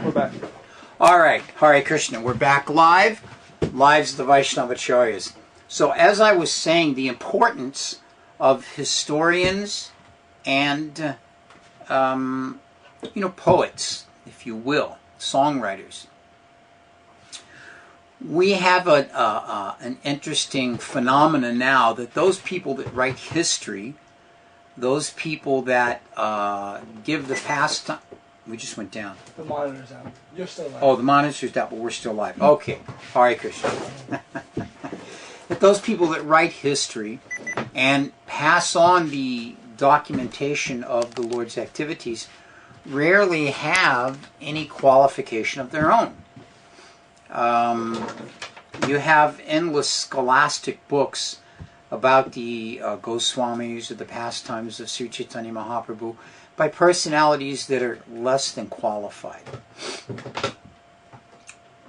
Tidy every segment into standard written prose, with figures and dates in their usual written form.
We're back. All right, Hare Krishna. We're back live. Lives of the Vaishnavacharyas. So as I was saying, the importance of historians and, poets, if you will, songwriters. We have an interesting phenomenon now that those people that write history, those people that give the past time. We just went down. The monitor's out. You're still live. Oh, the monitor's out, but we're still live. Okay. Hare Krishna. That those people that write history and pass on the documentation of the Lord's activities rarely have any qualification of their own. You have endless scholastic books about the Goswamis or the pastimes of Sri Chaitanya Mahaprabhu by personalities that are less than qualified.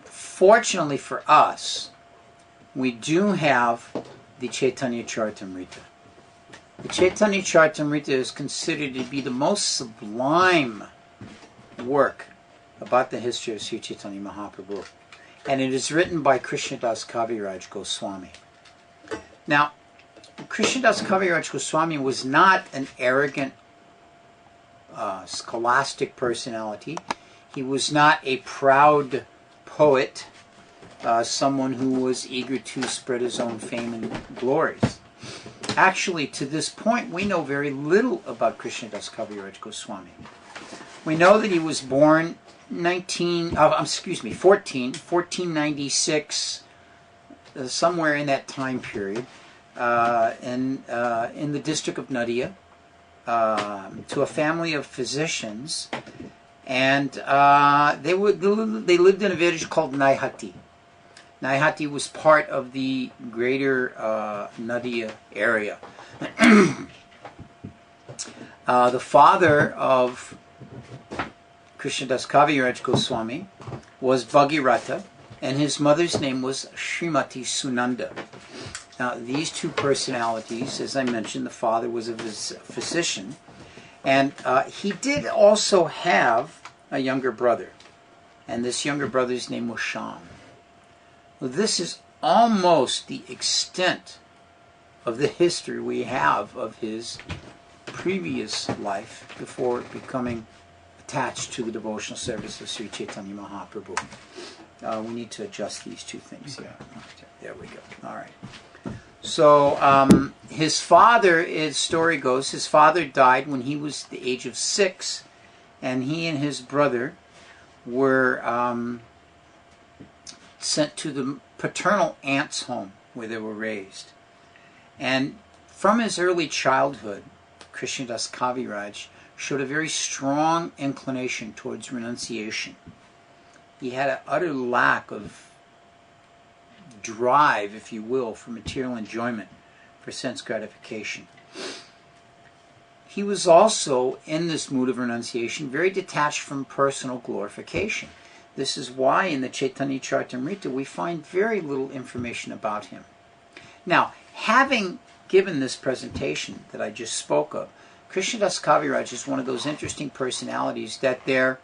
Fortunately for us, we do have the Chaitanya Charitamrita. The Chaitanya Charitamrita is considered to be the most sublime work about the history of Sri Chaitanya Mahaprabhu. And it is written by Krishnadasa Kaviraja Goswami. Now, Krishnadasa Kaviraja Goswami was not an arrogant scholastic personality. He was not a proud poet, someone who was eager to spread his own fame and glories. Actually, to this point, we know very little about Krishnadasa Kaviraja Goswami. We know that he was born 1496, somewhere in that time period, in the district of Nadia, to a family of physicians, and they lived in a village called Naihati. Naihati was part of the greater Nadia area. The father of Krishnadasa Kaviraja Goswami was Bhagirata, and his mother's name was Srimati Sunanda. Now, these two personalities, as I mentioned, the father was a physician, and he did also have a younger brother, and this younger brother's name was Shyam. Well, this is almost the extent of the history we have of his previous life before becoming attached to the devotional service of Sri Chaitanya Mahaprabhu. We need to adjust these two things here. There we go. All right. So his father, his story goes, his father died when he was the age of 6, and he and his brother were sent to the paternal aunt's home where they were raised. And from his early childhood, Krishnadasa Kaviraj showed a very strong inclination towards renunciation. He had an utter lack of drive, if you will, for material enjoyment, for sense gratification. He was also, in this mood of renunciation, very detached from personal glorification. This is why in the Chaitanya Charitamrita we find very little information about him. Now, having given this presentation that I just spoke of, Krishnadasa Kaviraj is one of those interesting personalities that there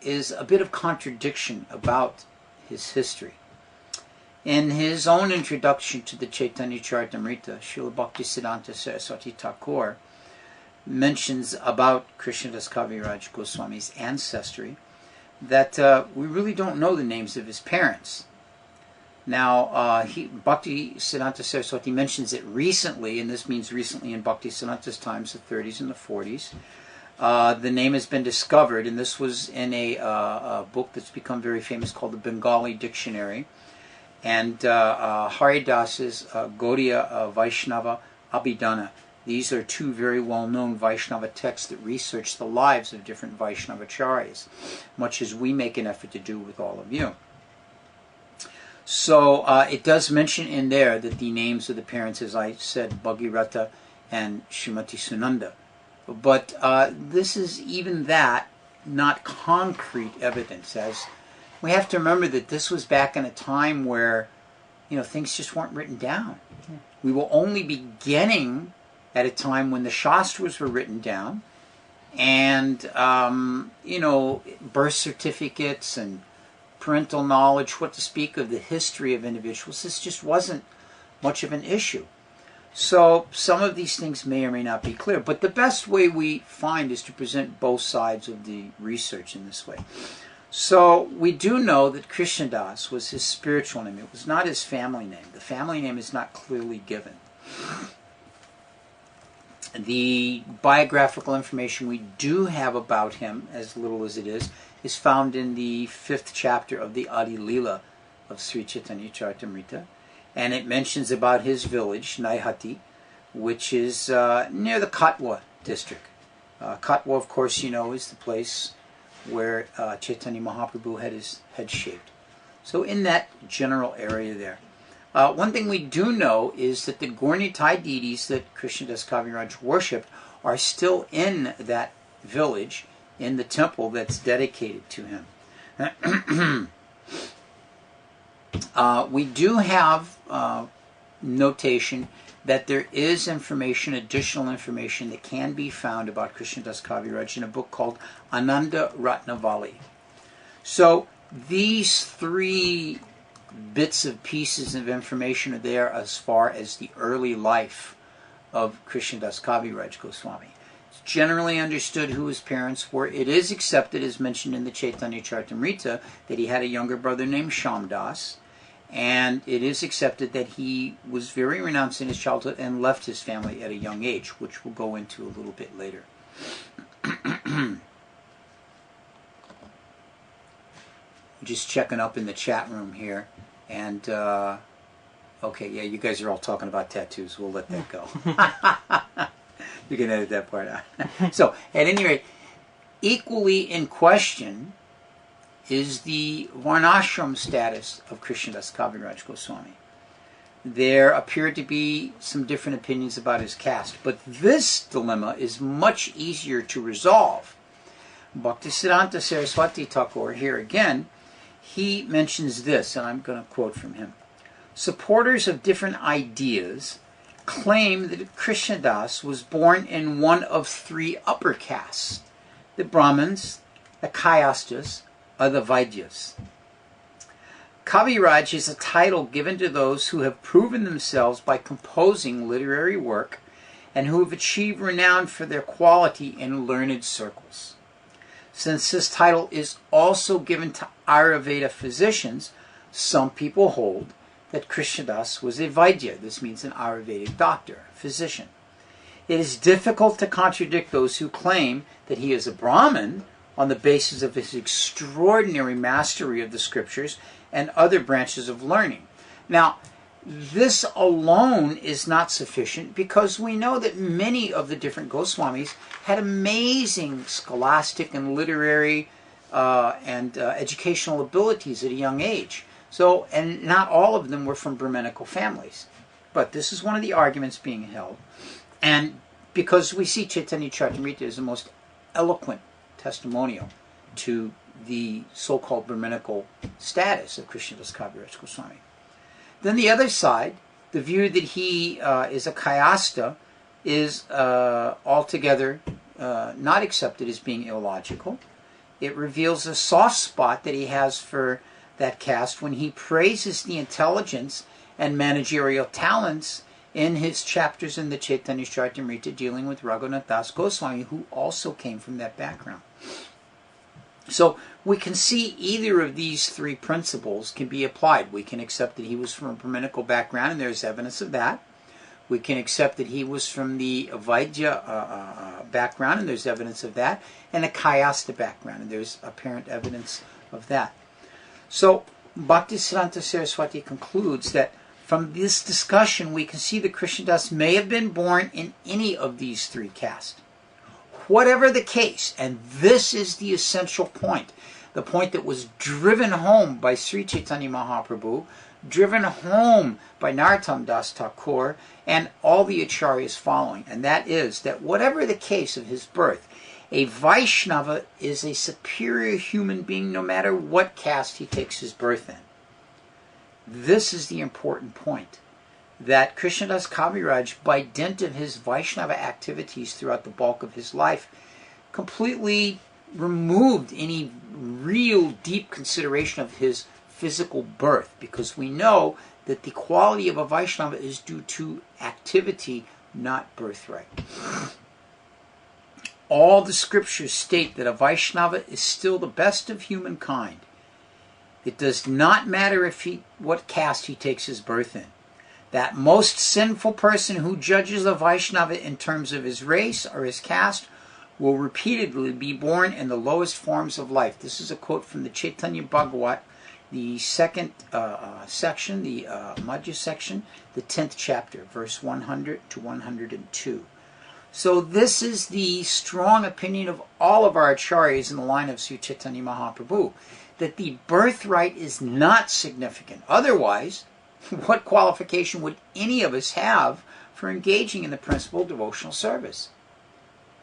is a bit of contradiction about his history. In his own introduction to the Chaitanya Charitamrita, Srila Bhaktisiddhanta Saraswati Thakur mentions about Krishnadasa Kaviraj Goswami's ancestry that we really don't know the names of his parents. Now, Bhaktisiddhanta Saraswati mentions it recently, and this means recently in Bhaktisiddhanta's times, the 30s and the 40s. The name has been discovered, and this was in a book that's become very famous called the Bengali Dictionary, and Haridas's Gaudiya Vaishnava Abhidhana. These are two very well-known Vaishnava texts that research the lives of different Vaishnavacharyas, much as we make an effort to do with all of you. So it does mention in there that the names of the parents, as I said, Bhagirata and Srimati Sunanda. But this is even that not concrete evidence, as we have to remember that this was back in a time where things just weren't written down. We were only beginning at a time when the Shastras were written down, and birth certificates and parental knowledge, what to speak of the history of individuals. This just wasn't much of an issue. So some of these things may or may not be clear, but the best way we find is to present both sides of the research in this way. So we do know that Krishnadasa was his spiritual name. It was not his family name. The family name is not clearly given. The biographical information we do have about him, as little as it is found in the 5th chapter of the Adi Leela of Sri Chaitanya Charitamrita. And it mentions about his village, Naihati, which is near the Katwa district. Katwa, of course, is the place where Chaitanya Mahaprabhu had his head shaved. So in that general area there. One thing we do know is that the Gaurnitai deities that Krishnadasa Kaviraj worshipped are still in that village, in the temple that's dedicated to him. We do have notation that there is information, additional information, that can be found about Krishnadasa Kaviraj in a book called Ananda Ratnavali. So these three bits of pieces of information are there as far as the early life of Krishnadasa Kaviraj Goswami. It's generally understood who his parents were. It is accepted, as mentioned in the Chaitanya Charitamrita, that he had a younger brother named Shamdas, and it is accepted that he was very renounced in his childhood and left his family at a young age, which we'll go into a little bit later. Just checking up in the chat room here, and okay, yeah, you guys are all talking about tattoos. We'll let that go. You can edit that part out. So, at any rate, equally in question is the Varnashram status of Krishnadasa Kaviraj Goswami. There appear to be some different opinions about his caste, but this dilemma is much easier to resolve. Bhaktisiddhanta Saraswati Thakur, here again, he mentions this, and I'm going to quote from him. Supporters of different ideas claim that Krishnadas was born in one of three upper castes: the Brahmins, the Kayastas, or the Vaidyas. Kaviraj is a title given to those who have proven themselves by composing literary work and who have achieved renown for their quality in learned circles. Since this title is also given to Ayurveda physicians, some people hold that Krishnadas was a Vaidya. This means an Ayurvedic doctor, physician. It is difficult to contradict those who claim that he is a Brahmin on the basis of his extraordinary mastery of the scriptures and other branches of learning. Now, this alone is not sufficient, because we know that many of the different Goswamis had amazing scholastic and literary and educational abilities at a young age. So, and not all of them were from Brahminical families. But this is one of the arguments being held. And because we see Chaitanya Charitamrita as the most eloquent testimonial to the so-called Brahminical status of Krishnadasa Kaviraj Goswami. Then the other side, the view that he is a Kayasta, is altogether not accepted as being illogical. It reveals a soft spot that he has for that caste when he praises the intelligence and managerial talents in his chapters in the Chaitanya Charitamrita dealing with Raghunath Das Goswami, who also came from that background. So we can see either of these three principles can be applied. We can accept that he was from a Brahminical background, and there's evidence of that. We can accept that he was from the Vaidya background, and there's evidence of that, and a Kayasta background, and there's apparent evidence of that. So Bhaktisiddhanta Saraswati concludes that from this discussion we can see that Krishnadas may have been born in any of these three castes. Whatever the case, and this is the essential point, the point that was driven home by Sri Chaitanya Mahaprabhu, driven home by Narottam Das Thakur, and all the acharyas following, and that is that whatever the case of his birth, a Vaishnava is a superior human being no matter what caste he takes his birth in. This is the important point, that Krishnadas Kaviraj, by dint of his Vaishnava activities throughout the bulk of his life, completely removed any real deep consideration of his physical birth, because we know that the quality of a Vaishnava is due to activity, not birthright. All the scriptures state that a Vaishnava is still the best of humankind. It does not matter what caste he takes his birth in. That most sinful person who judges a Vaishnava in terms of his race or his caste will repeatedly be born in the lowest forms of life. This is a quote from the Chaitanya Bhagavat, the second section, the Madhya section, the 10th chapter, verse 100 to 102. So this is the strong opinion of all of our acharyas in the line of Sri Chaitanya Mahaprabhu, that the birthright is not significant. Otherwise, what qualification would any of us have for engaging in the principal devotional service?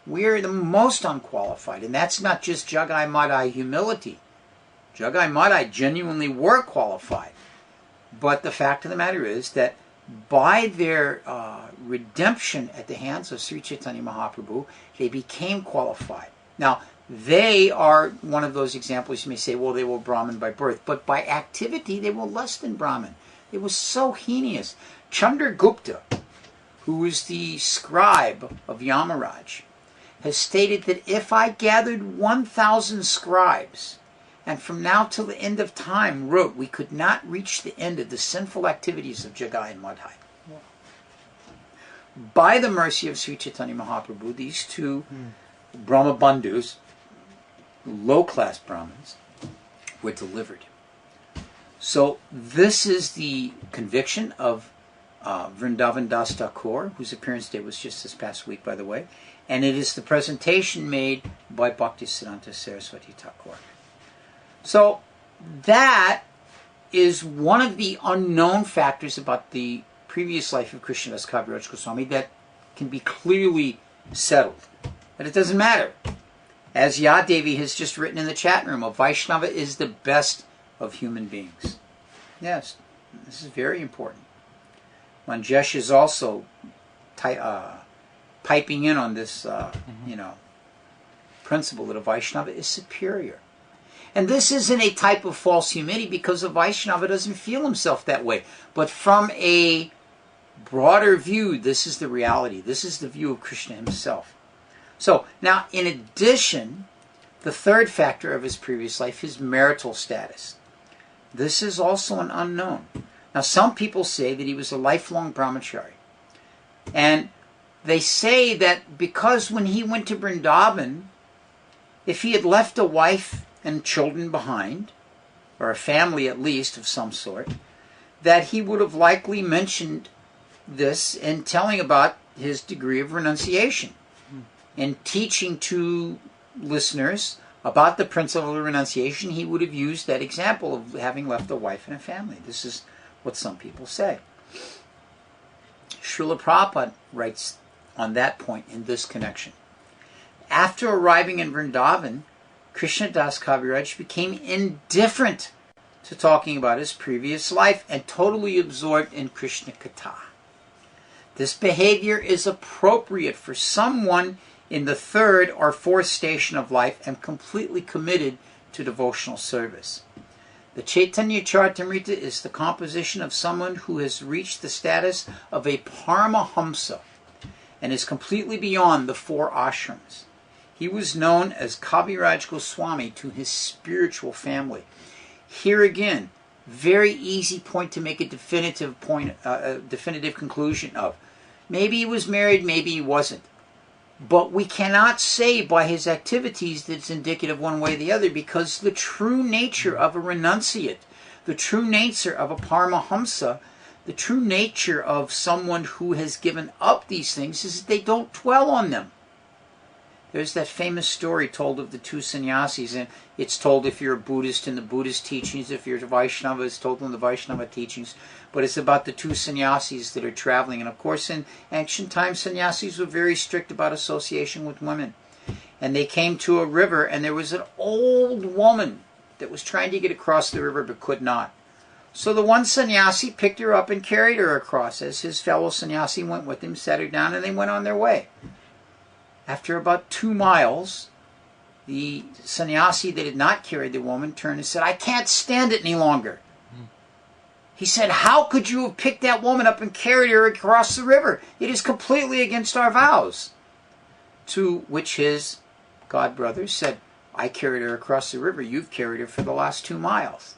We're the most unqualified, and that's not just Jagai Madai humility. Jagai Madai genuinely were qualified. But the fact of the matter is that by their redemption at the hands of Sri Chaitanya Mahaprabhu, they became qualified. Now, they are one of those examples you may say, well, they were Brahmin by birth, but by activity they were less than Brahmin. It was so heinous. Chandragupta, who was the scribe of Yamaraj, has stated that if I gathered 1,000 scribes and from now till the end of time wrote, we could not reach the end of the sinful activities of Jagai and Madhai. By the mercy of Sri Chaitanya Mahaprabhu, these two Brahma Bandhus, low-class Brahmins, were delivered. So this is the conviction of Vrindavan Das Thakur, whose appearance day was just this past week, by the way, and it is the presentation made by Bhaktisiddhanta Saraswati Thakur. So that is one of the unknown factors about the previous life of Krishnadasa Kaviraja Goswami that can be clearly settled. But it doesn't matter. As Yadevi has just written in the chat room, a Vaishnava is the best of human beings. Yes, this is very important. Manjesh is also piping in on this, principle that a Vaishnava is superior. And this isn't a type of false humility because a Vaishnava doesn't feel himself that way. But from a broader view, this is the reality. This is the view of Krishna himself. So, now, in addition, the third factor of his previous life, his marital status. This is also an unknown. Now, some people say that he was a lifelong brahmachari. And they say that because when he went to Vrindavan, if he had left a wife and children behind, or a family at least of some sort, that he would have likely mentioned this in telling about his degree of renunciation. In teaching to listeners about the principle of renunciation, he would have used that example of having left a wife and a family. This is what some people say. Srila Prabhupada writes on that point in this connection. After arriving in Vrindavan, Krishnadasa Kaviraj became indifferent to talking about his previous life and totally absorbed in Krishna Katha. This behavior is appropriate for someone in the third or fourth station of life and completely committed to devotional service. The Chaitanya Charitamrita is the composition of someone who has reached the status of a Paramahamsa and is completely beyond the four ashrams. He was known as Kaviraja Goswami to his spiritual family. Here again, very easy point to make a definitive conclusion of. Maybe he was married, maybe he wasn't. But we cannot say by his activities that it's indicative one way or the other, because the true nature of a renunciate, the true nature of a Paramahamsa, the true nature of someone who has given up these things is that they don't dwell on them. There's that famous story told of the two sannyasis, and it's told if you're a Buddhist in the Buddhist teachings, if you're a Vaishnava, it's told in the Vaishnava teachings, but it's about the two sannyasis that are traveling. And of course, in ancient times, sannyasis were very strict about association with women. And they came to a river, and there was an old woman that was trying to get across the river but could not. So the one sannyasi picked her up and carried her across, as his fellow sannyasi went with him, set her down, and they went on their way. After about 2 miles, The sannyasi that had not carried the woman turned and said, "I can't stand it any longer." He said, "How could you have picked that woman up and carried her across the river? It is completely against our vows." To which his god brothers said, "I carried her across the river. You've carried her for the last 2 miles."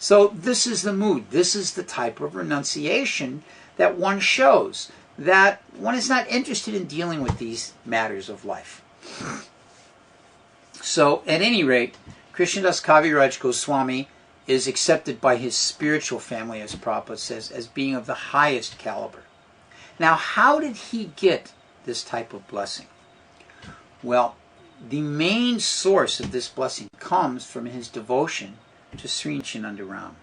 So this is the mood. This is the type of renunciation that one shows, that one is not interested in dealing with these matters of life. So at any rate, Krishnadasa Kaviraja Goswami is accepted by his spiritual family, as Prabhupada says, as being of the highest caliber. Now, how did he get this type of blessing? Well, the main source of this blessing comes from his devotion to Sri Nityananda Ram.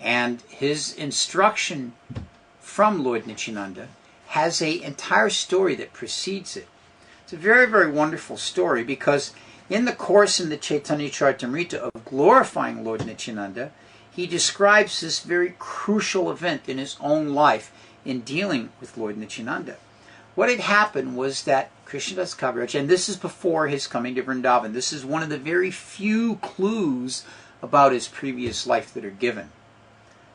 And his instruction from Lord Nityananda has an entire story that precedes it. It's a very, very wonderful story, because in the course in the Chaitanya Charitamrita of glorifying Lord Nityananda, he describes this very crucial event in his own life in dealing with Lord Nityananda. What had happened was that Krishnadasa Kaviraja, and this is before his coming to Vrindavan, this is one of the very few clues about his previous life that are given.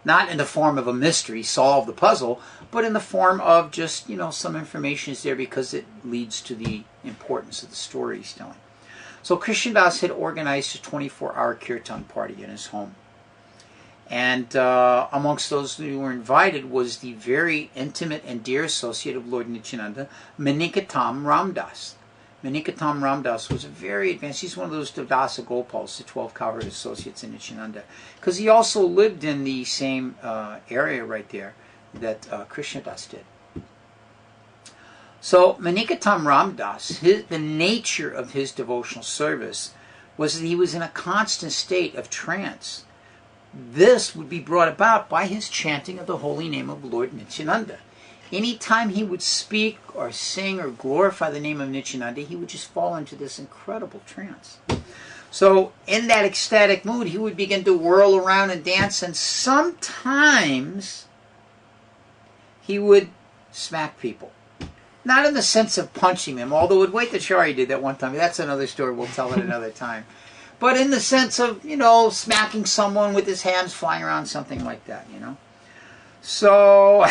Not in the form of a mystery, solve the puzzle, but in the form of just, some information is there because it leads to the importance of the story he's telling. So Krishnadas had organized a 24-hour kirtan party in his home. And amongst those who were invited was the very intimate and dear associate of Lord Nityananda, Manikatam Ramdas. Manikatam Ramdas was a very advanced, he's one of those Devdasa Gopals, the 12 cowherd associates in Nityananda, because he also lived in the same area right there that Krishnadas did. So Manikatam Ramdas, the nature of his devotional service was that he was in a constant state of trance. This would be brought about by his chanting of the holy name of Lord Nityananda. Anytime he would speak or sing or glorify the name of Nityananda, he would just fall into this incredible trance. So in that ecstatic mood, he would begin to whirl around and dance, and sometimes he would smack people. Not in the sense of punching them, although Advaitacharya did that one time. That's another story, we'll tell it another time. But in the sense of, smacking someone with his hands flying around, something like that, So,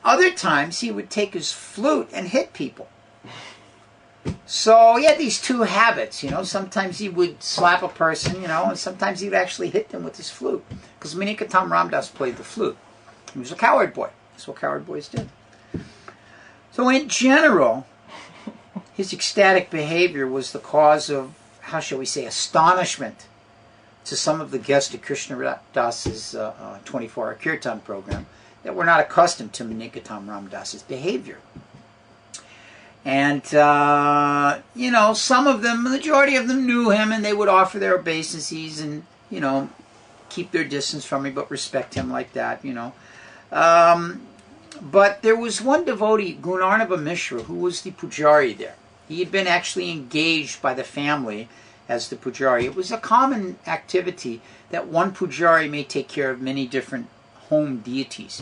other times he would take his flute and hit people. So he had these two habits, Sometimes he would slap a person, and sometimes he would actually hit them with his flute. Because Manikatam Ramdas played the flute. He was a cowherd boy. That's what cowherd boys did. So in general, his ecstatic behavior was the cause of, how shall we say, astonishment to some of the guests at Krishnadasa's 24-hour kirtan program that were not accustomed to Manikatam Ramdas's behavior. And, some of them, the majority of them knew him, and they would offer their obeisances and, keep their distance from him, but respect him like that, But there was one devotee, Gunarnava Mishra, who was the pujari there. He had been actually engaged by the family as the pujari. It was a common activity that one pujari may take care of many different home deities.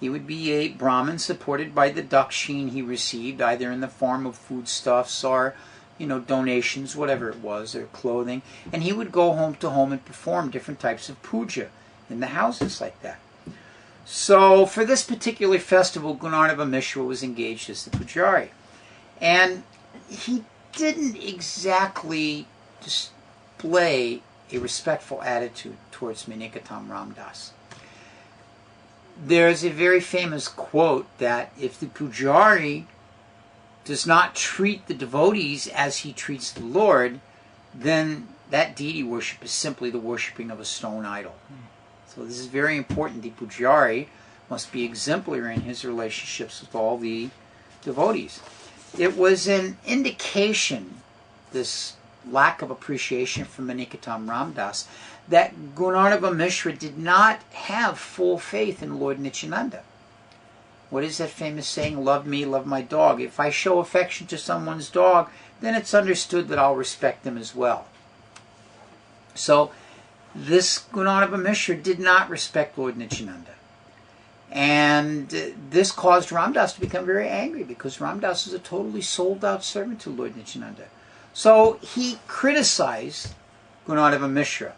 He would be a Brahmin supported by the dakshin he received, either in the form of foodstuffs or, donations, whatever it was, or clothing. And he would go home to home and perform different types of puja in the houses like that. So for this particular festival, Gunarnava Mishra was engaged as the pujari. And he didn't exactly display a respectful attitude towards Manikatam Ramdas. There's a very famous quote that if the pujari does not treat the devotees as he treats the Lord, then that deity worship is simply the worshipping of a stone idol. So this is very important. The pujari must be exemplary in his relationships with all the devotees. It was an indication, this lack of appreciation from Manikatam Ramdas, that Gunarnava Mishra did not have full faith in Lord Nityananda. What is that famous saying, love me, love my dog? If I show affection to someone's dog, then it's understood that I'll respect them as well. So this Gunarnava Mishra did not respect Lord Nityananda. And this caused Ramdas to become very angry, because Ramdas is a totally sold-out servant to Lord Nityananda. So he criticized Gunadeva Mishra.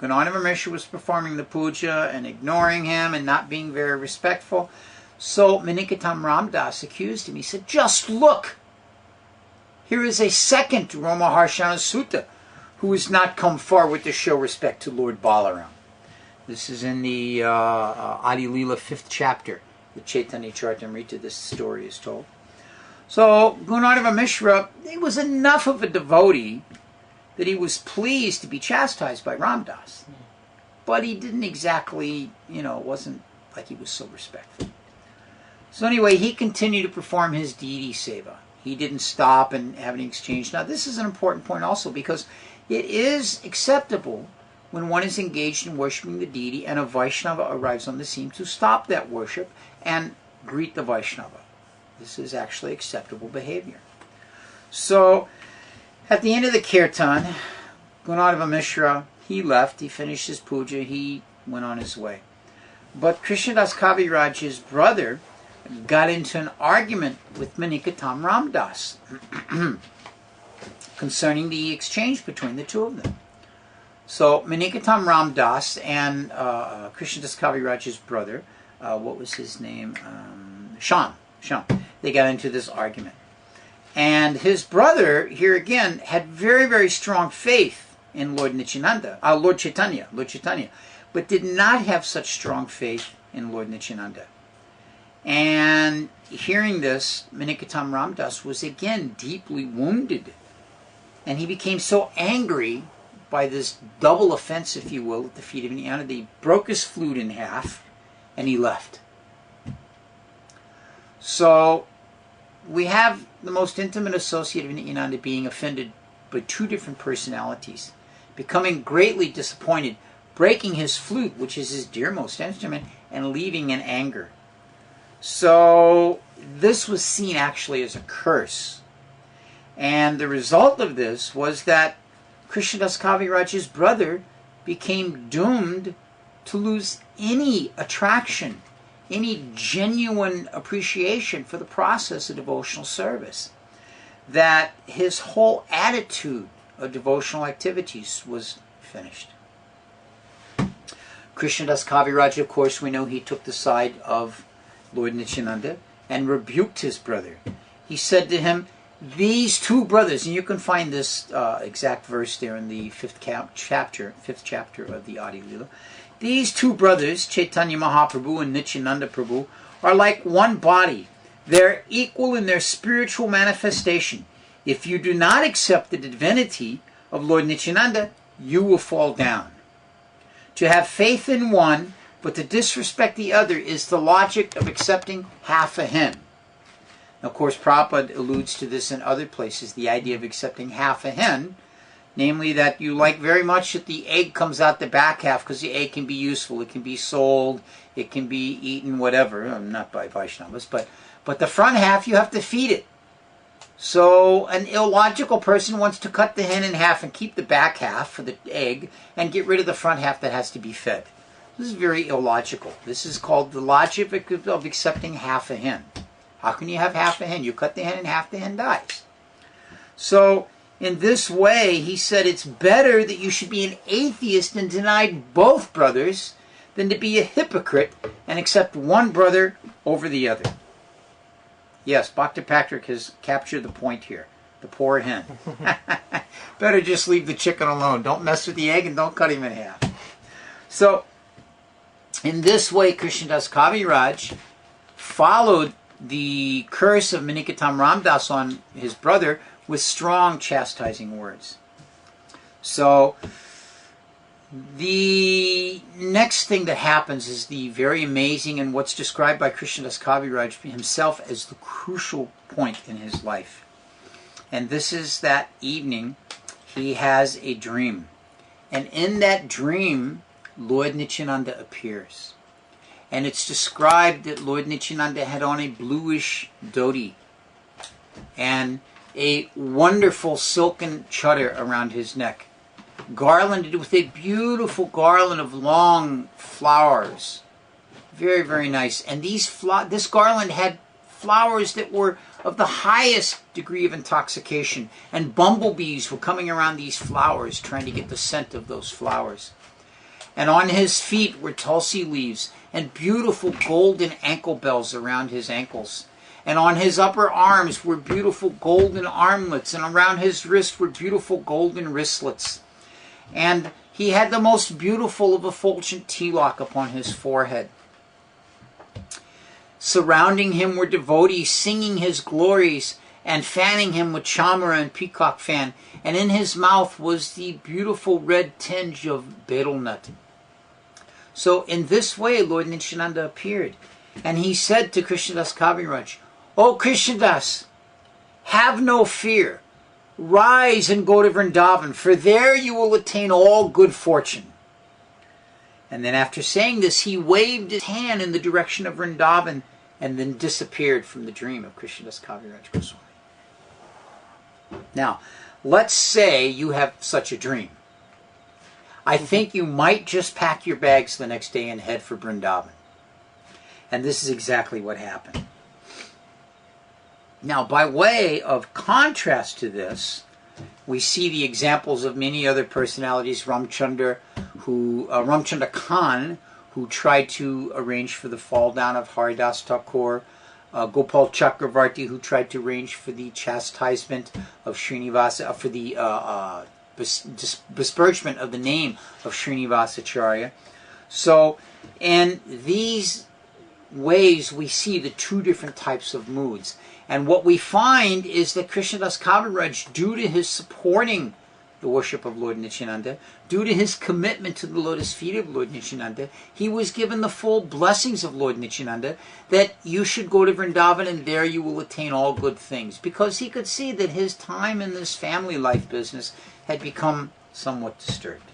Gunadeva Mishra was performing the puja and ignoring him and not being very respectful. So Manikatam Ramdas accused him. He said, just look! Here is a second Ramaharshana Sutta who has not come forward to show respect to Lord Balaram. This is in the Adi Leela 5th chapter, the Chaitanya Charitamrita, this story is told. So Gunadeva Mishra, he was enough of a devotee that he was pleased to be chastised by Ramdas. But he didn't exactly, it wasn't like he was so respectful. So anyway, he continued to perform his deity seva. He didn't stop and have any exchange. Now this is an important point also, because it is acceptable when one is engaged in worshiping the deity and a Vaishnava arrives on the scene to stop that worship and greet the Vaishnava. This is actually acceptable behavior. So, at the end of the kirtan, Gunadeva Mishra, he left, he finished his puja, he went on his way. But Krishnadasa Kaviraja's brother got into an argument with Manikatam Ramdas concerning the exchange between the two of them. So Manikatam Ramdas and Krishnadasa Kaviraja's brother, what was his name? Shan. They got into this argument. And his brother, here again, had very, very strong faith in Lord Nityananda, Lord Chaitanya, but did not have such strong faith in Lord Nityananda. And hearing this, Manikatam Ramdas was again deeply wounded. And he became so angry by this double offense, if you will, at the feet of Nityananda, that he broke his flute in half and he left. So we have the most intimate associate of Nityananda being offended by two different personalities, becoming greatly disappointed, breaking his flute, which is his dearmost instrument, and leaving in anger. So this was seen actually as a curse. And the result of this was that Krishnadasa Kaviraja's brother became doomed to lose any attraction, any genuine appreciation for the process of devotional service. That his whole attitude of devotional activities was finished. Krishnadasa Kaviraja, of course, we know he took the side of Lord Nityananda and rebuked his brother. He said to him, these two brothers, and you can find this exact verse there in the 5th chapter of the Adi Leela. These two brothers, Chaitanya Mahaprabhu and Nityananda Prabhu, are like one body. They're equal in their spiritual manifestation. If you do not accept the divinity of Lord Nityananda, you will fall down. To have faith in one, but to disrespect the other, is the logic of accepting half a hen. Now, of course, Prabhupada alludes to this in other places, the idea of accepting half a hen, namely that you like very much that the egg comes out the back half, because the egg can be useful, it can be sold, it can be eaten, whatever, not by Vaishnavas, but the front half you have to feed it. So an illogical person wants to cut the hen in half and keep the back half for the egg and get rid of the front half that has to be fed. This is very illogical. This is called the logic of accepting half a hen. How can you have half a hen? You cut the hen in half, the hen dies. So in this way, he said it's better that you should be an atheist and deny both brothers than to be a hypocrite and accept one brother over the other. Yes, Bhakta Patrick has captured the point here. The poor hen. Better just leave the chicken alone. Don't mess with the egg and don't cut him in half. So, in this way, Krishnadasa Kaviraj followed the curse of Manikatam Ramdas on his brother with strong chastising words. So, the next thing that happens is the very amazing and what's described by Krishnadasa Kaviraj himself as the crucial point in his life. And this is that evening he has a dream. And in that dream, Lord Nityananda appears. And it's described that Lord Nityananda had on a bluish dhoti and a wonderful silken chadar around his neck, garlanded with a beautiful garland of long flowers Very, very nice. And this garland had flowers that were of the highest degree of intoxication. And bumblebees were coming around these flowers, trying to get the scent of those flowers. And on his feet were tulsi leaves and beautiful golden ankle bells around his ankles. And on his upper arms were beautiful golden armlets, and around his wrist were beautiful golden wristlets. And he had the most beautiful of effulgent tilak upon his forehead. Surrounding him were devotees singing his glories and fanning him with chamara and peacock fan. And in his mouth was the beautiful red tinge of betel nut. So in this way, Lord Nityananda appeared. And he said to Krishnadas Kaviraj, "O Krishnadas, have no fear. Rise and go to Vrindavan, for there you will attain all good fortune." And then after saying this, he waved his hand in the direction of Vrindavan and then disappeared from the dream of Krishnadas Kaviraj Goswami. Now, let's say you have such a dream. I think you might just pack your bags the next day and head for Vrindavan. And this is exactly what happened. Now, by way of contrast to this, we see the examples of many other personalities. Ramchandra Khan, who tried to arrange for the fall down of Haridas Thakur. Gopal Chakravarti, who tried to arrange for the chastisement of Srinivasa, for the besmirchment of the name of Srinivasacharya. So, in these ways, we see the two different types of moods. And what we find is that Krishnadas Kaviraj, due to his supporting the worship of Lord Nityananda, due to his commitment to the lotus feet of Lord Nityananda, he was given the full blessings of Lord Nityananda, that you should go to Vrindavan and there you will attain all good things. Because he could see that his time in this family life business had become somewhat disturbed.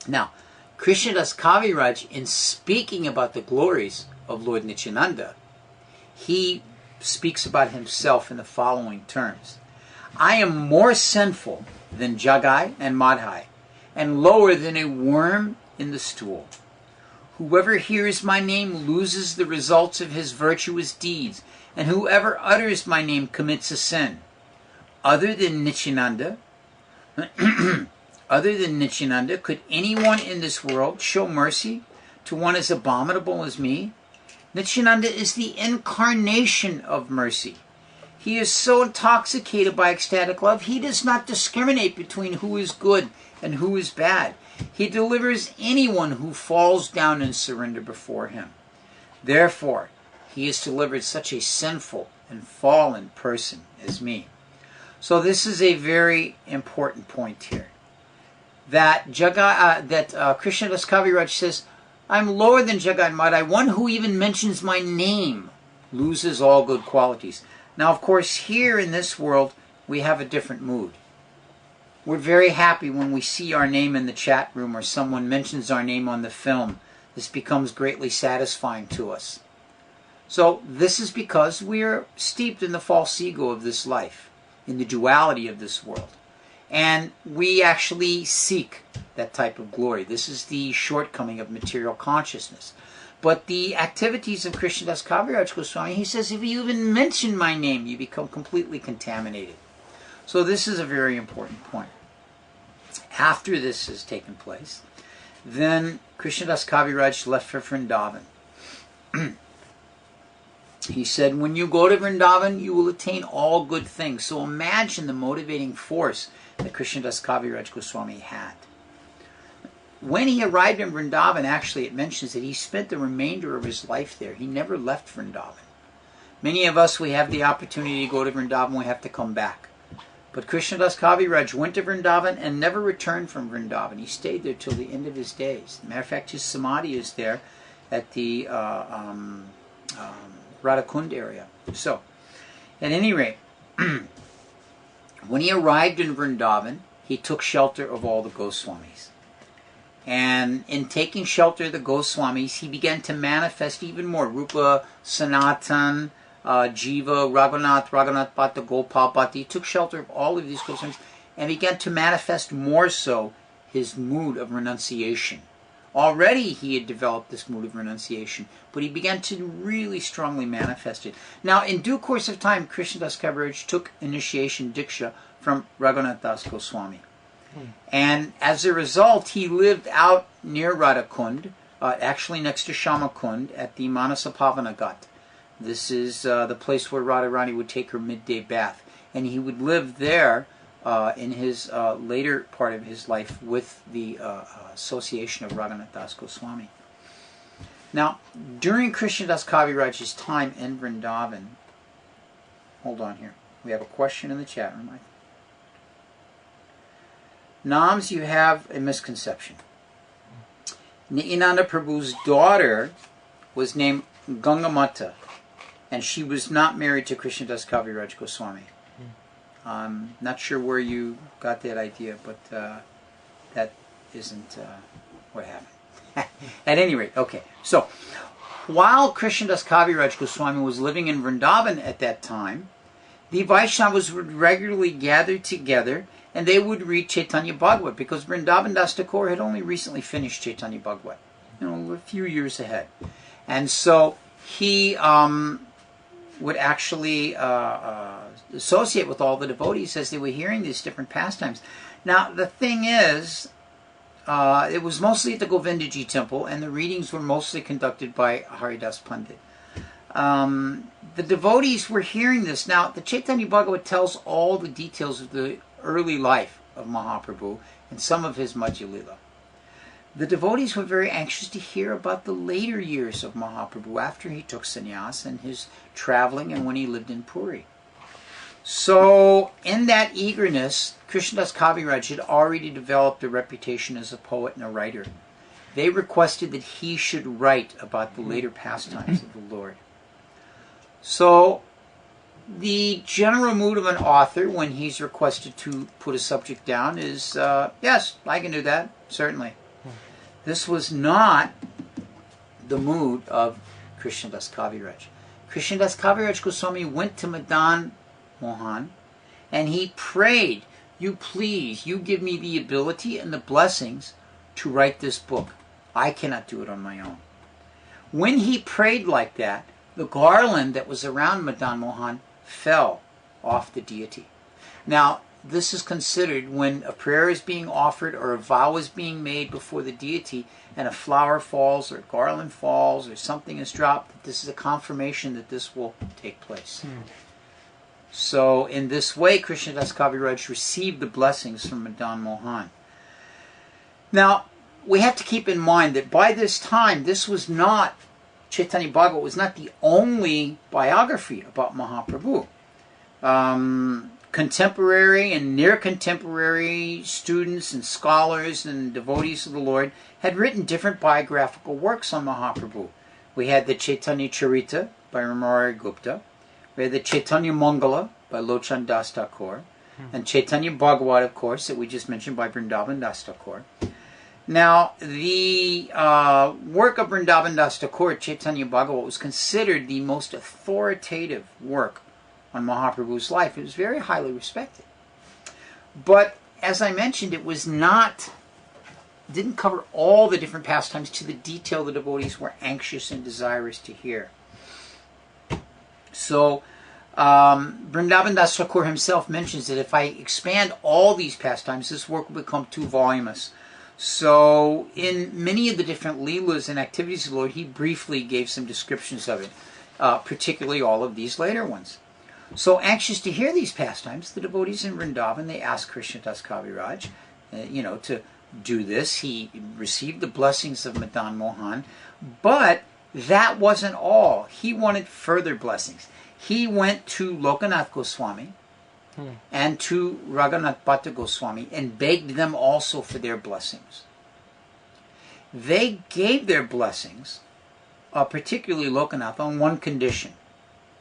Now, Krishnadas Kaviraj, in speaking about the glories of Lord Nityananda, he speaks about himself in the following terms. "I am more sinful than Jagai and Madhai, and lower than a worm in the stool. Whoever hears my name loses the results of his virtuous deeds, and whoever utters my name commits a sin. Other than Nityananda, could anyone in this world show mercy to one as abominable as me? Nityananda is the incarnation of mercy. He is so intoxicated by ecstatic love, he does not discriminate between who is good and who is bad. He delivers anyone who falls down in surrender before him. Therefore, he has delivered such a sinful and fallen person as me." So this is a very important point here. That Krishnadas Kaviraj says, "I'm lower than Jagai and Madhai. One who even mentions my name loses all good qualities." Now, of course, here in this world, we have a different mood. We're very happy when we see our name in the chat room or someone mentions our name on the film. This becomes greatly satisfying to us. So this is because we are steeped in the false ego of this life, in the duality of this world. And we actually seek that type of glory. This is the shortcoming of material consciousness. But the activities of Krishnadas Kaviraj Goswami, he says, if you even mention my name, you become completely contaminated. So this is a very important point. After this has taken place, then Krishnadas Kaviraj left for Vrindavan. He said, when you go to Vrindavan, you will attain all good things. So imagine the motivating force that Krishnadas Kaviraj Goswami had. When he arrived in Vrindavan, actually, it mentions that he spent the remainder of his life there. He never left Vrindavan. Many of us, we have the opportunity to go to Vrindavan, we have to come back. But Krishnadas Kaviraj went to Vrindavan and never returned from Vrindavan. He stayed there till the end of his days. As a matter of fact, his samadhi is there at the Radhakund area. So, at any rate, when he arrived in Vrindavan, he took shelter of all the Goswamis. And in taking shelter of the Goswamis, he began to manifest even more. Rupa, Sanatan, Jiva, Raghunath Bhatta, Gopal Bhatta. He took shelter of all of these Goswamis and began to manifest more so his mood of renunciation, Already he had developed this mood of renunciation, but he began to really strongly manifest it. Now, in due course of time, Krishnadasa Kaviraja took initiation Diksha from Raghunath Das Goswami. And as a result, he lived out near Radhakund, actually next to Shamakund, at the Manasa Pavana Ghat. This is the place where Radharani would take her midday bath. And he would live there in his later part of his life with the association of Raghunath Das Goswami. Now, during Krishnadasa Kaviraja's time in Vrindavan, hold on here, we have a question in the chat room. Nams, you have a misconception. Nityananda Prabhu's daughter was named Gangamata, and she was not married to Krishnadasa Kaviraja Goswami. I'm not sure where you got that idea, but that isn't what happened. At any rate, okay. So, while Krishnadasa Kaviraja Goswami was living in Vrindavan at that time, the Vaishnavas would regularly gather together and they would read Chaitanya Bhagavat, because Vrindavan Das Thakur had only recently finished Chaitanya Bhagavat, a few years ahead. And so he would actually associate with all the devotees as they were hearing these different pastimes. Now, the thing is, it was mostly at the Govindaji temple, and the readings were mostly conducted by Haridas Pandit. The devotees were hearing this. Now, the Chaitanya Bhagavat tells all the details of the early life of Mahaprabhu and some of his Madhya Lila. The devotees were very anxious to hear about the later years of Mahaprabhu after he took sannyas and his traveling and when he lived in Puri. So, in that eagerness, Krishnadasa Kaviraja had already developed a reputation as a poet and a writer. They requested that he should write about the later pastimes of the Lord. So, the general mood of an author when he's requested to put a subject down is, yes, I can do that, certainly. This was not the mood of Krishnadasa Kaviraja. Krishnadasa Kaviraja Goswami went to Madan Mohan and he prayed, you give me the ability and the blessings to write this book. I cannot do it on my own. When he prayed like that, the garland that was around Madan Mohan fell off the deity. Now, this is considered when a prayer is being offered or a vow is being made before the deity and a flower falls or a garland falls or something is dropped, that this is a confirmation that this will take place. So, in this way, Krishnadasa Kaviraja received the blessings from Madan Mohan. Now, we have to keep in mind that by this time, this was not, Chaitanya Bhagavat was not the only biography about Mahaprabhu. Contemporary and near contemporary students and scholars and devotees of the Lord had written different biographical works on Mahaprabhu. We had the Chaitanya Charita by Ramarari Gupta. We had the Chaitanya Mangala by Lochan Das Thakur. And Chaitanya Bhagavat, of course, that we just mentioned by Vrindavan Das Thakur. Now, the work of Vrindavan Das Thakur, Chaitanya Bhagavat, was considered the most authoritative work on Mahaprabhu's life. It was very highly respected. But, as I mentioned, it was didn't cover all the different pastimes to the detail the devotees were anxious and desirous to hear. So, Vrindavan Das Thakur himself mentions that if I expand all these pastimes, this work will become too voluminous. So, in many of the different leelas and activities of the Lord, he briefly gave some descriptions of it, particularly all of these later ones. So, anxious to hear these pastimes, the devotees in Vrindavan, they asked Krishnadasa Kaviraja, to do this. He received the blessings of Madan Mohan, but that wasn't all. He wanted further blessings. He went to Lokanath Goswami and to Raghunath Bhatta Goswami and begged them also for their blessings. They gave their blessings, particularly Lokanath, on one condition.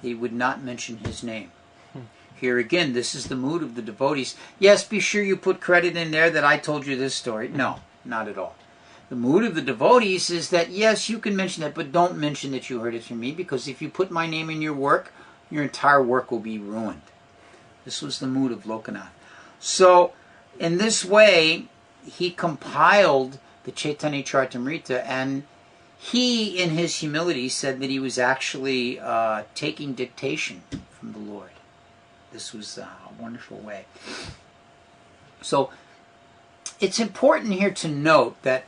They would not mention his name. Here again, this is the mood of the devotees. Yes, be sure you put credit in there that I told you this story. No, not at all. The mood of the devotees is that, yes, you can mention that, but don't mention that you heard it from me, because if you put my name in your work, your entire work will be ruined. This was the mood of Lokanath. So, in this way, he compiled the Chaitanya Charitamrita, and he, in his humility, said that he was actually taking dictation from the Lord. This was a wonderful way. So it's important here to note that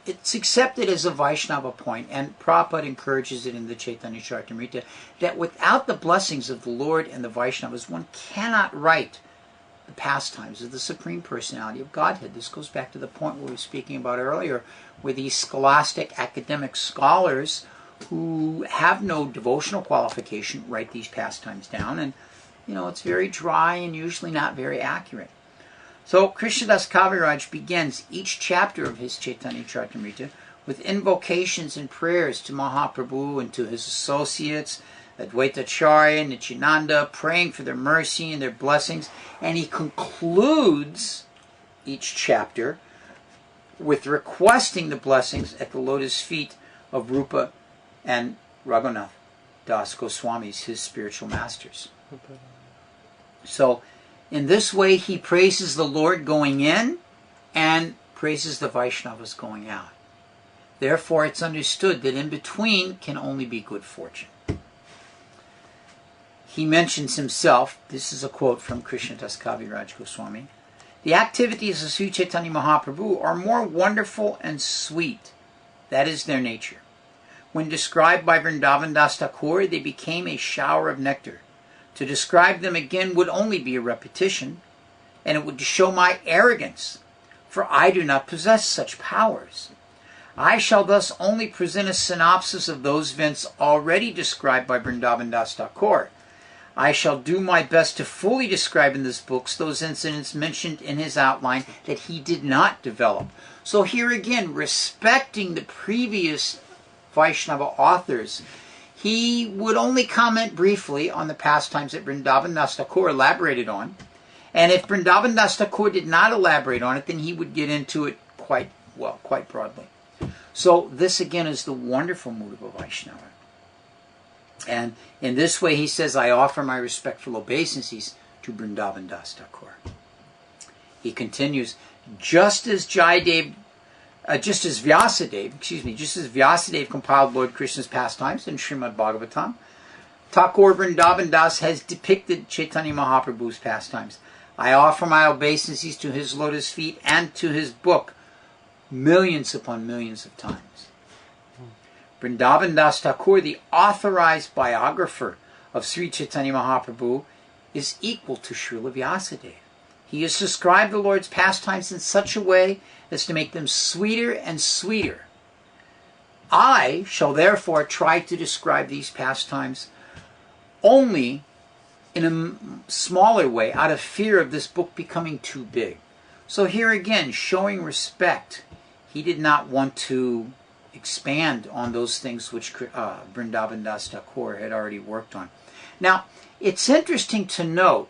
it's accepted as a Vaishnava point, and Prabhupada encourages it in the Chaitanya Charitamrita, that without the blessings of the Lord and the Vaishnavas, one cannot write the pastimes of the Supreme Personality of Godhead. This goes back to the point we were speaking about earlier, where these scholastic academic scholars who have no devotional qualification write these pastimes down, and it's very dry and usually not very accurate. So Krishnadasa Kaviraja begins each chapter of his Chaitanya Charitamrita with invocations and prayers to Mahaprabhu and to his associates, Advaitacharya, Nityananda, praying for their mercy and their blessings. And he concludes each chapter with requesting the blessings at the lotus feet of Rupa and Raghunath Das Goswamis, his spiritual masters. So in this way, he praises the Lord going in and praises the Vaishnavas going out. Therefore, it's understood that in between can only be good fortune. He mentions himself, this is a quote from Krishnadasa Kaviraja Goswami, "The activities of Sri Chaitanya Mahaprabhu are more wonderful and sweet. That is their nature. When described by Vrindavan Das Thakur, they became a shower of nectar. To describe them again would only be a repetition, and it would show my arrogance, for I do not possess such powers. I shall thus only present a synopsis of those events already described by Vrindavan Das Thakur. I shall do my best to fully describe in this book those incidents mentioned in his outline that he did not develop." So here again, respecting the previous Vaishnava authors, he would only comment briefly on the pastimes that Vrindavan Das Thakur elaborated on. And if Vrindavan Das Thakur did not elaborate on it, then he would get into it quite broadly. So this again is the wonderful mood of a Vaishnava. And in this way he says, "I offer my respectful obeisances to Vrindavan Das Thakur." He continues, just as Vyasadeva compiled Lord Krishna's pastimes in Srimad Bhagavatam, Thakur Vrindavan Das has depicted Chaitanya Mahaprabhu's pastimes. I offer my obeisances to his lotus feet and to his book millions upon millions of times. Vrindavan Das Thakur, the authorized biographer of Sri Chaitanya Mahaprabhu, is equal to Srila Vyasadeva. He has described the Lord's pastimes in such a way as to make them sweeter and sweeter. I shall therefore try to describe these pastimes only in a smaller way, out of fear of this book becoming too big. So here again, showing respect, he did not want to expand on those things which Vrindavan Das Thakur had already worked on. Now, it's interesting to note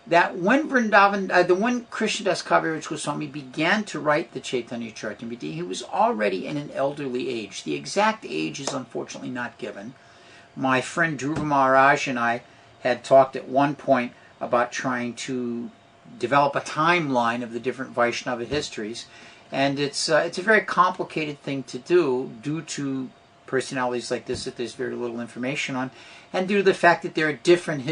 that when Krishnadasa Kaviraja Goswami began to write the Chaitanya Charitamrita, he was already in an elderly age. The exact age is unfortunately not given. My friend Dhruva Maharaj and I had talked at one point about trying to develop a timeline of the different Vaishnava histories, and it's a very complicated thing to do due to personalities like this that there's very little information on, and due to the fact that there are different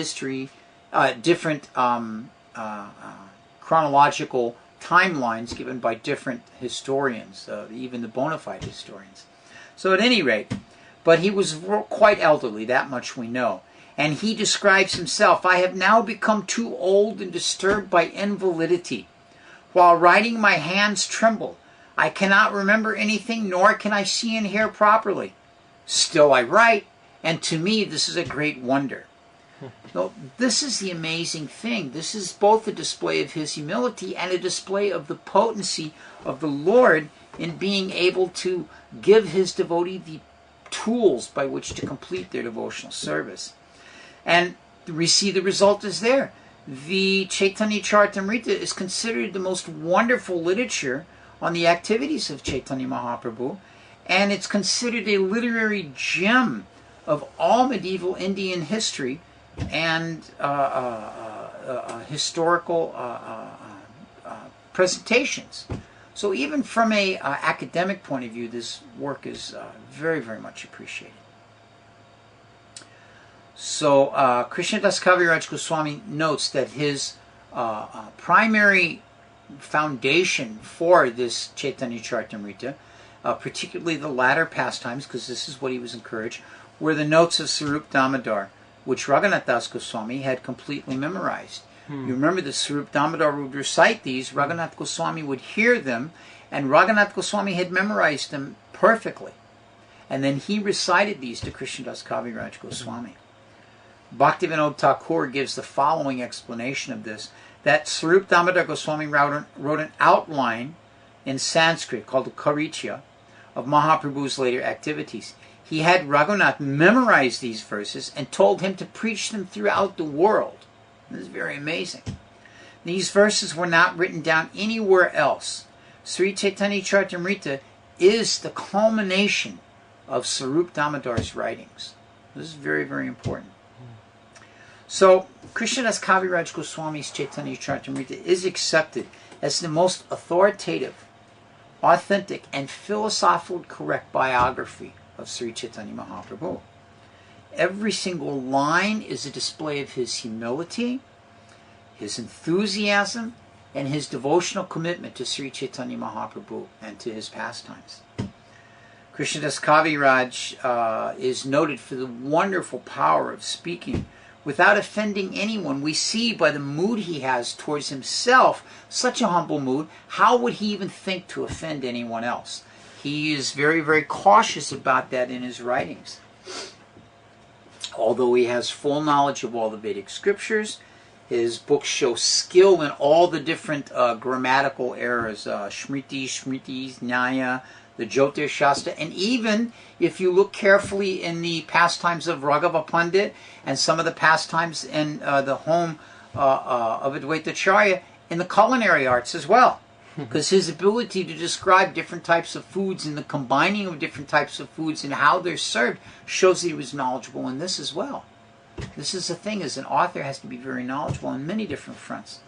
chronological timelines given by different historians, even the bona fide historians. So at any rate, but he was quite elderly, that much we know. And he describes himself, "I have now become too old and disturbed by invalidity. While writing, my hands tremble. I cannot remember anything, nor can I see and hear properly. Still I write, and to me this is a great wonder." So this is the amazing thing. This is both a display of his humility and a display of the potency of the Lord in being able to give his devotee the tools by which to complete their devotional service. And we see the result is there. The Chaitanya Charitamrita is considered the most wonderful literature on the activities of Chaitanya Mahaprabhu, and it's considered a literary gem of all medieval Indian history and historical presentations. So even from a academic point of view, this work is very, very much appreciated. So Krishnadasa Kaviraja Goswami notes that his primary foundation for this Chaitanya Charitamrita, particularly the latter pastimes, because this is what he was encouraged, were the notes of Sarup Damodar, which Raghunath Goswami had completely memorized. You remember the Sarup Damodar would recite these, Raghunath Goswami would hear them, and Raghunath Goswami had memorized them perfectly. And then he recited these to Krishnadasa Kaviraja Goswami. Bhaktivinoda Thakur gives the following explanation of this, that Sarup Damodar Goswami wrote an outline in Sanskrit called the Karicha of Mahaprabhu's later activities. He had Raghunath memorize these verses and told him to preach them throughout the world. This is very amazing. These verses were not written down anywhere else. Sri Chaitanya Charitamrita is the culmination of Sarup Damodar's writings. This is very, very important. So, Krishnadasa Kaviraja Goswami's Chaitanya Charitamrita is accepted as the most authoritative, authentic, and philosophically correct biography of Sri Chaitanya Mahaprabhu. Every single line is a display of his humility, his enthusiasm, and his devotional commitment to Sri Chaitanya Mahaprabhu and to his pastimes. Krishnadasa Kaviraj is noted for the wonderful power of speaking without offending anyone. We see by the mood he has towards himself, such a humble mood, how would he even think to offend anyone else? He is very, very cautious about that in his writings. Although he has full knowledge of all the Vedic scriptures, his books show skill in all the different grammatical errors, Smritis, Nyaya, the Jyotir Shastra, and even if you look carefully in the pastimes of Raghava Pandit and some of the pastimes in the home of Advaita Acharya, in the culinary arts as well. Because his ability to describe different types of foods and the combining of different types of foods and how they're served shows that he was knowledgeable in this as well. This is the thing, as an author has to be very knowledgeable on many different fronts.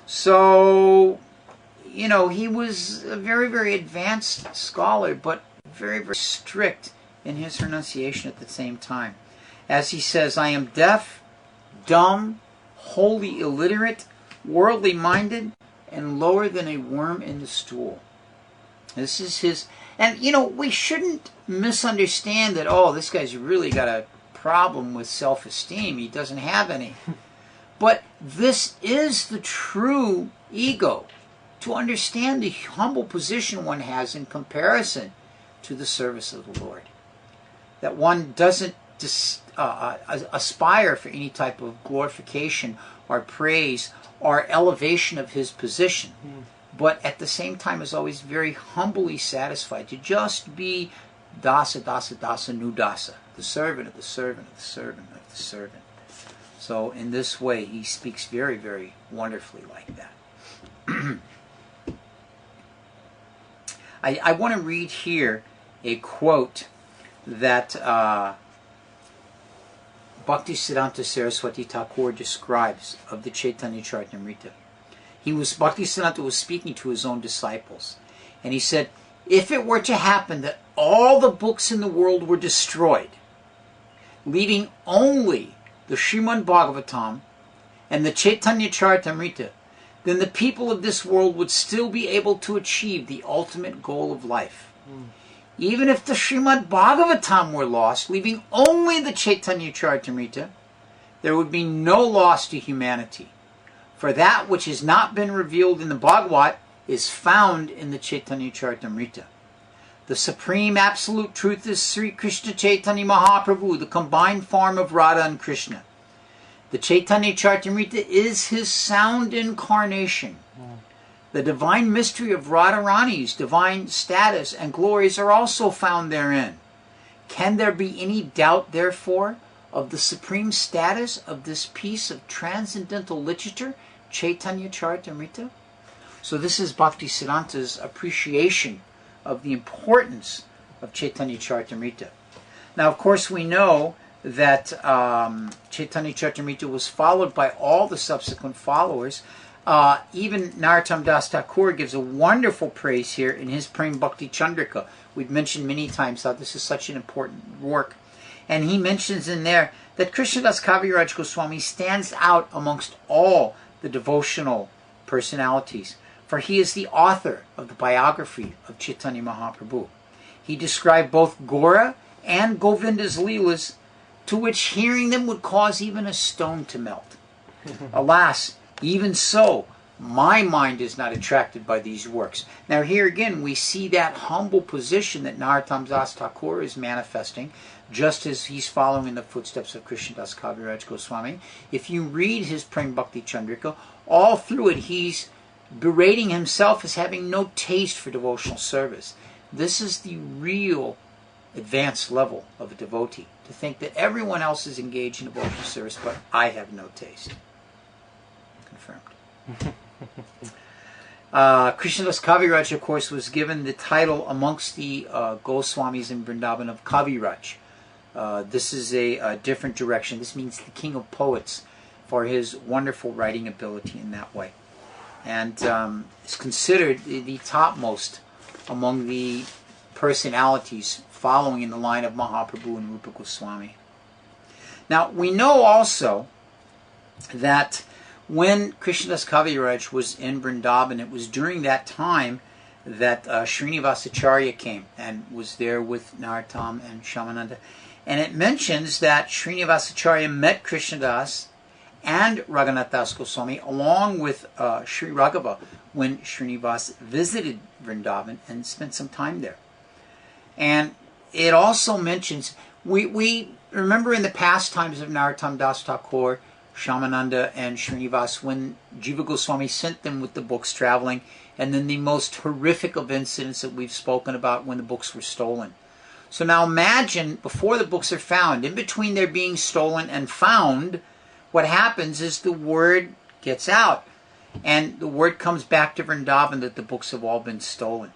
So, you know, he was a very, very advanced scholar, but very, very strict in his renunciation at the same time. As he says, I am deaf, dumb, wholly illiterate, worldly minded, and lower than a worm in the stool. This is his, and you know, we shouldn't misunderstand that, oh, this guy's really got a problem with self-esteem. He doesn't have any. But this is the true ego, to understand the humble position one has in comparison to the service of the Lord. That one doesn't aspire for any type of glorification or praise or elevation of his position, but at the same time is always very humbly satisfied to just be dasa, dasa, dasa, nu dasa, the servant of the servant of the servant of the servant. So in this way, he speaks very, very wonderfully like that. I want to read here a quote that Bhaktisiddhanta Saraswati Thakur describes of the Chaitanya Charitamrita. Bhaktisiddhanta was speaking to his own disciples, and he said, if it were to happen that all the books in the world were destroyed, leaving only the Srimad Bhagavatam and the Chaitanya Charitamrita, then the people of this world would still be able to achieve the ultimate goal of life. Even if the Srimad Bhagavatam were lost, leaving only the Chaitanya Charitamrita, there would be no loss to humanity. For that which has not been revealed in the Bhagavat is found in the Chaitanya Charitamrita. The supreme absolute truth is Sri Krishna Chaitanya Mahaprabhu, the combined form of Radha and Krishna. The Chaitanya Charitamrita is his sound incarnation. The divine mystery of Radharani's divine status and glories are also found therein. Can there be any doubt, therefore, of the supreme status of this piece of transcendental literature, Chaitanya Charitamrita? So this is Bhaktisiddhanta's appreciation of the importance of Chaitanya Charitamrita. Now, of course, we know that Chaitanya Charitamrita was followed by all the subsequent followers. Even Narottam Das Thakur gives a wonderful praise here in his Prem Bhakti Chandrika. We've mentioned many times how this is such an important work. And he mentions in there that Krishnadas Kaviraj Goswami stands out amongst all the devotional personalities, for he is the author of the biography of Chaitanya Mahaprabhu. He described both Gora and Govinda's Leelas, to which hearing them would cause even a stone to melt. Alas, even so, my mind is not attracted by these works. Now here again we see that humble position that Narottam Das Thakur is manifesting, just as he's following in the footsteps of Krishnadas Kaviraj Goswami. If you read his Prem Bhakti Chandrika, all through it he's berating himself as having no taste for devotional service. This is the real advanced level of a devotee, to think that everyone else is engaged in devotional service, but I have no taste. Confirmed. Krishnadas Kaviraj, of course, was given the title amongst the Goswamis in Vrindavan of Kaviraj. This is a different direction. This means the king of poets, for his wonderful writing ability in that way. And is considered the topmost among the personalities following in the line of Mahaprabhu and Rupa Goswami. Now, we know also that when Krishnadas Kaviraj was in Vrindavan, it was during that time that Srinivasacharya came and was there with Narottam and Shyamananda. And it mentions that Srinivasacharya met Krishnadas and Raghunath Das Goswami along with Sri Raghava when Srinivas visited Vrindavan and spent some time there. And it also mentions, we remember in the pastimes of Narottam Das Thakur, Shyamananda and Srinivas, when Jiva Goswami sent them with the books traveling, and then the most horrific of incidents that we've spoken about when the books were stolen. So now imagine, before the books are found, in between their being stolen and found, what happens is the word gets out, and the word comes back to Vrindavan that the books have all been stolen.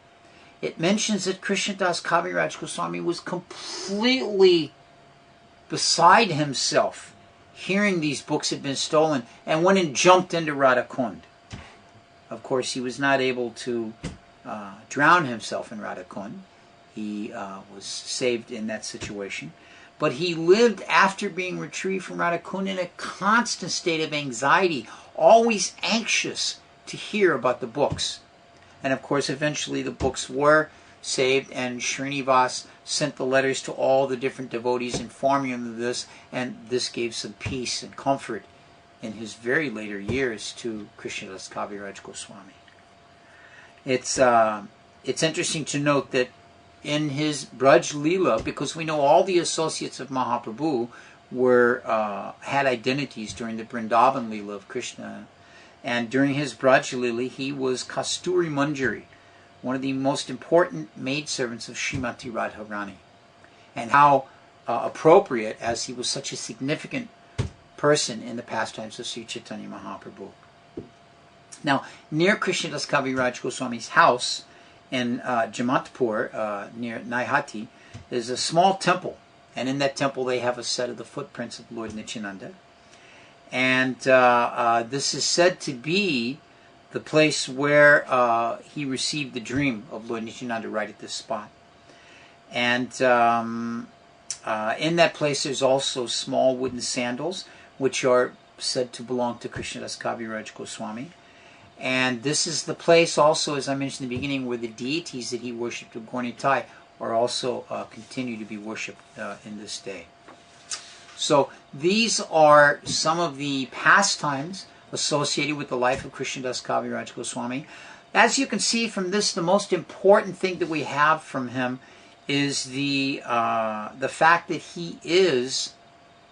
It mentions that Krishnadas Kaviraj Goswami was completely beside himself hearing these books had been stolen, and went and jumped into Radhakund. Of course, he was not able to drown himself in Radhakund. He was saved in that situation. But he lived after being retrieved from Radhakund in a constant state of anxiety, always anxious to hear about the books. And of course, eventually the books were saved, and Srinivas sent the letters to all the different devotees informing them of this, and this gave some peace and comfort in his very later years to Krishnadas Kaviraj Goswami. It's interesting to note that in his Braj Leela, because we know all the associates of Mahaprabhu had identities during the Vrindavan Leela of Krishna, and during his Braj Leela he was Kasturi Manjari, one of the most important maidservants of Srimati Radharani. And how appropriate, as he was such a significant person in the pastimes of Sri Chaitanya Mahaprabhu. Now, near Krishnadas Kaviraj Goswami's house in Jamatpur, near Naihati, there's a small temple. And in that temple they have a set of the footprints of Lord Nityananda. And this is said to be the place where he received the dream of Lord Nityananda, right at this spot. And in that place there's also small wooden sandals, which are said to belong to Krishnadas Kaviraj Goswami. And this is the place also, as I mentioned in the beginning, where the deities that he worshipped of Gornitai are also continue to be worshipped in this day. So these are some of the pastimes associated with the life of Krishnadas Kaviraj Goswami. As you can see from this, the most important thing that we have from him is the fact that he is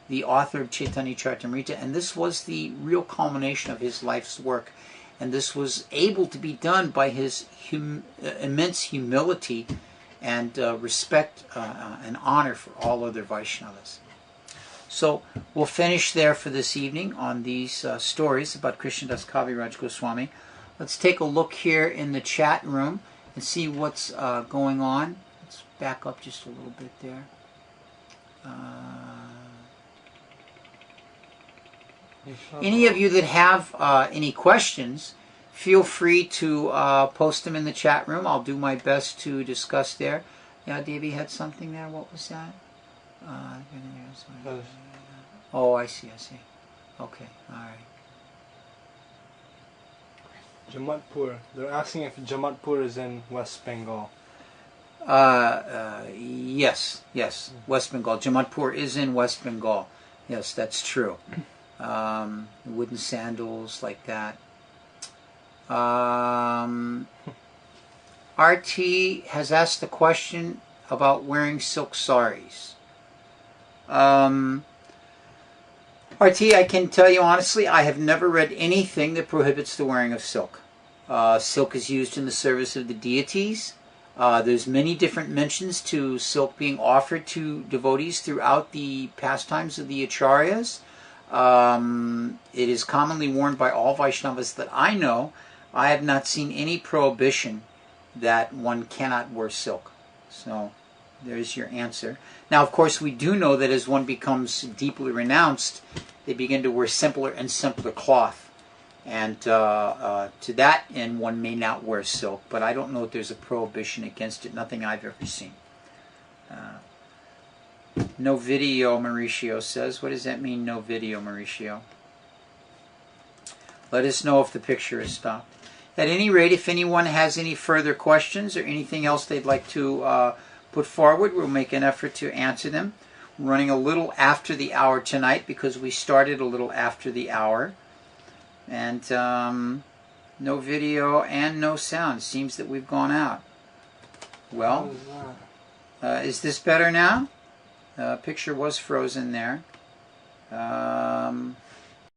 the author of Chaitanya Charitamrita, and this was the real culmination of his life's work. And this was able to be done by his immense humility and respect and honor for all other Vaishnavas. So we'll finish there for this evening on these stories about Krishnadas Kaviraj Goswami. Let's take a look here in the chat room and see what's going on. Let's back up just a little bit there. Any of you that have any questions, feel free to post them in the chat room. I'll do my best to discuss there. Yeah, Davey had something there. What was that? Oh, I see. Okay, all right. Jamatpur. They're asking if Jamatpur is in West Bengal. Yes, West Bengal. Jamatpur is in West Bengal. Yes, that's true. Wooden sandals like that. RT has asked the question about wearing silk saris. RT, I can tell you honestly, I have never read anything that prohibits the wearing of silk. Silk is used in the service of the deities. There's many different mentions to silk being offered to devotees throughout the pastimes of the acharyas. It is commonly worn by all Vaishnavas that I know. I have not seen any prohibition that one cannot wear silk. So there's your answer. Now, of course, we do know that as one becomes deeply renounced, they begin to wear simpler and simpler cloth. And to that end, one may not wear silk, but I don't know if there's a prohibition against it. Nothing I've ever seen. No video, Mauricio says. What does that mean, no video, Mauricio? Let us know if the picture is stopped. At any rate, if anyone has any further questions or anything else they'd like to put forward, we'll make an effort to answer them. We're running a little after the hour tonight because we started a little after the hour. And no video and no sound. Seems that we've gone out. Well, is this better now? Picture was frozen there.